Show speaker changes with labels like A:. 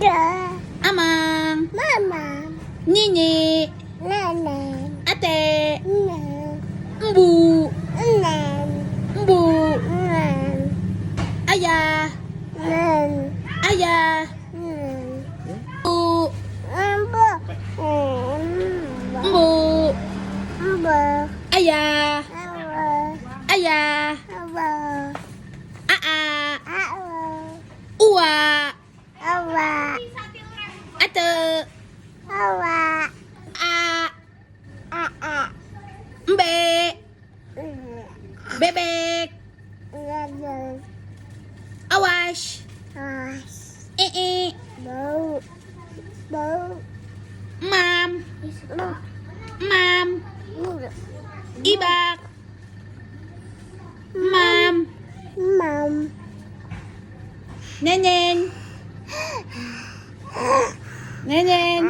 A: Amang,
B: Mama,
A: Nini,
B: Nana,
A: Ate,
B: Nan,
A: Mbu,
B: Nan,
A: Mbu,
B: Nan,
A: Ayah,
B: Nan,
A: Ayah,
B: Nan,
A: Bu,
B: Ambo,
A: Mbu,
B: Ambo,
A: Ayah,
B: Ambo,
A: Ayah,
B: Ambo,
A: Aa,
B: Ambo,
A: Uwa,
B: Awa,
A: Ate,
B: Awa,
A: A,
B: Aa,
A: Mbe, Bebek,
B: Nana,
A: Awash,
B: Ash,
A: Bo,
B: Bo,
A: Mam, Mam, Ibak, Mam,
B: Mom,
A: Nenen, Nenen.